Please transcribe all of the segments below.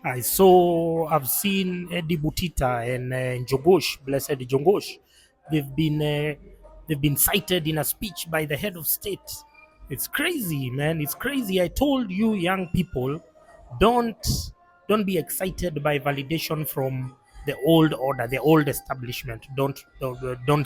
I've seen Eddie Butita and Njugush, blessed Njugush. They've been uh, they've been cited in a speech by the head of state. It's crazy, man. It's crazy. I told you, young people, don't don't be excited by validation from the old order, the old establishment. Don't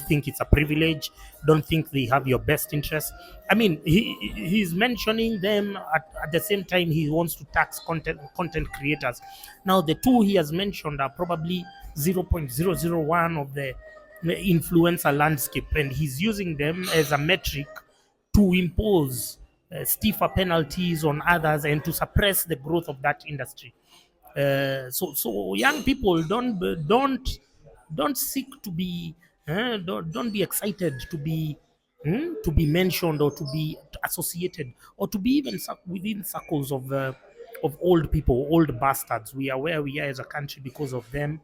think it's a privilege. Don't think they have your best interest. I mean, he's mentioning them at the same time he wants to tax content creators. Now, the two he has mentioned are probably 0.001 of the influencer landscape, and he's using them as a metric to impose stiffer penalties on others and to suppress the growth of that industry. So young people don't seek to be don't be excited to be mentioned or to be associated or to be even within circles of old people, old bastards. We are where we are as a country because of them,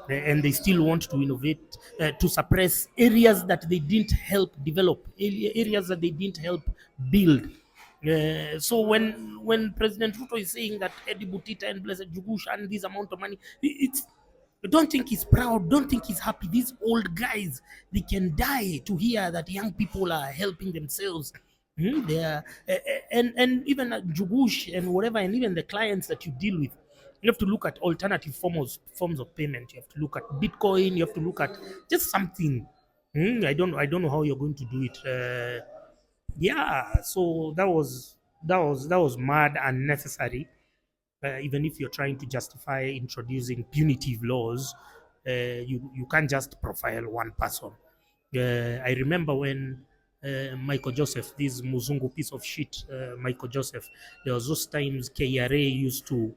and they still want to innovate, to suppress areas that they didn't help develop, areas that they didn't help build. So when President Ruto is saying that Eddie Butita and Blessed Jugush earn this amount of money, it's don't think he's proud, don't think he's happy. These old guys, they can die to hear that young people are helping themselves. They are, and even Jugush and whatever, and even the clients that you deal with, you have to look at alternative forms of payment. You have to look at Bitcoin. You have to look at just something. I don't know how you're going to do it. Yeah, so that was mad, unnecessary. Even if you're trying to justify introducing punitive laws, you can't just profile one person. I remember when Michael Joseph, this Muzungu piece of shit, Michael Joseph, there was those times KRA used to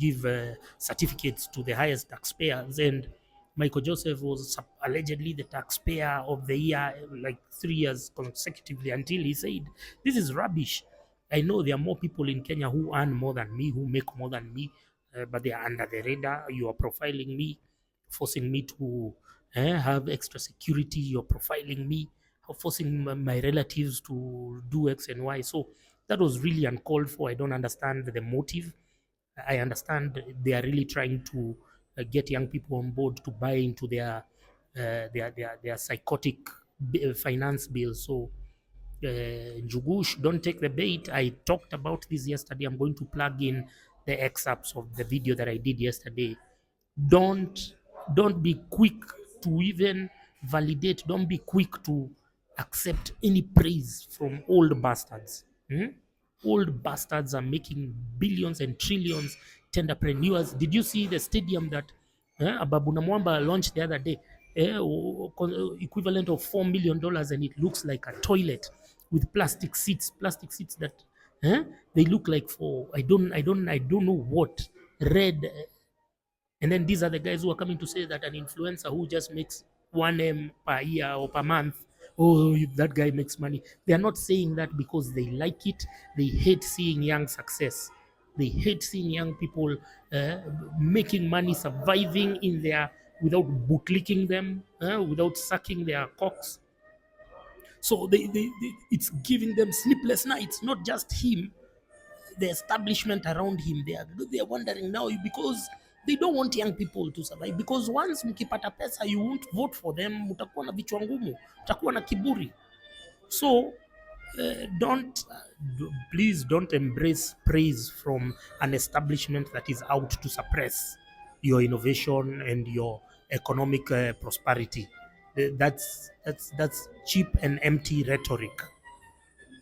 give certificates to the highest taxpayers, and Michael Joseph was allegedly the taxpayer of the year, like 3 years consecutively, until he said, "This is rubbish. I know there are more people in Kenya who earn more than me, who make more than me, but they are under the radar. You are profiling me, forcing me to have extra security. You're profiling me, forcing my relatives to do X and Y." So that was really uncalled for. I don't understand the motive. I understand they are really trying to get young people on board to buy into their psychotic finance bill. So Njugush, don't take the bait. I talked about this yesterday. I'm going to plug in the excerpts of the video that I did yesterday. Don't don't be quick to even validate. Don't be quick to accept any praise from old bastards. Old bastards are making billions and trillions. Tenderpreneurs. Did you see the stadium that Ababu Namwamba launched the other day? Equivalent of $4 million, and it looks like a toilet with plastic seats that they look like for I don't know what, red. And then these are the guys who are coming to say that an influencer who just makes 1M per year or per month, oh, if that guy makes money. They are not saying that because they like it. They hate seeing young success. They hate seeing young people making money, surviving in their without bootlicking them, without sucking their cocks. So it's giving them sleepless nights, not just him, the establishment around him. They are wondering now because they don't want young people to survive, because once mkipata pesa you won't vote for them, mtakuwa na vichwa ngumu, mtakuwa na kiburi. So please don't embrace praise from an establishment that is out to suppress your innovation and your economic prosperity. That's cheap and empty rhetoric.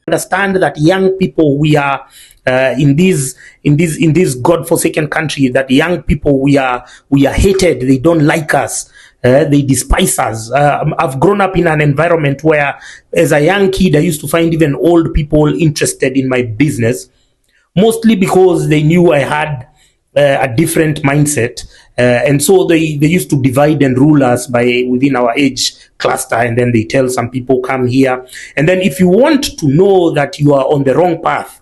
Understand that young people, we are in this godforsaken country, that young people, we are hated. They don't like us. They despise us. I've grown up in an environment where, as a young kid, I used to find even old people interested in my business, mostly because they knew I had a different mindset. And so they used to divide and rule us by within our age cluster. And then they tell some people, come here. And then if you want to know that you are on the wrong path,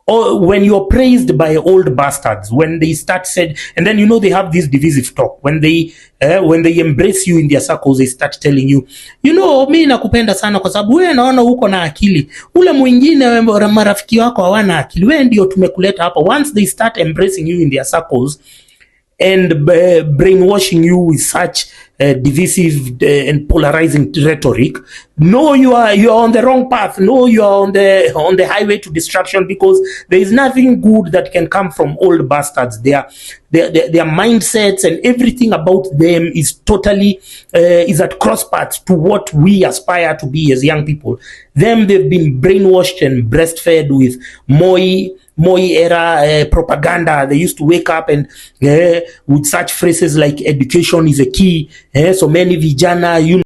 or when you're praised by old bastards, when they start said, and then they have this divisive talk when they embrace you in their circles, they start telling you, mi nakupenda sana kwa sababu wewe naona uko na akili, ule mwingine marafiki wako hawana akili, wewe ndio tumekuleta hapa. Once they start embracing you in their circles and brainwashing you with such divisive and polarizing rhetoric, no, you are on the wrong path. No, you are on the highway to destruction, because there is nothing good that can come from old bastards. Their mindsets and everything about them is totally is at cross paths to what we aspire to be as young people. They've been brainwashed and breastfed with Moi era propaganda. They used to wake up and with such phrases like education is a key. So many vijana,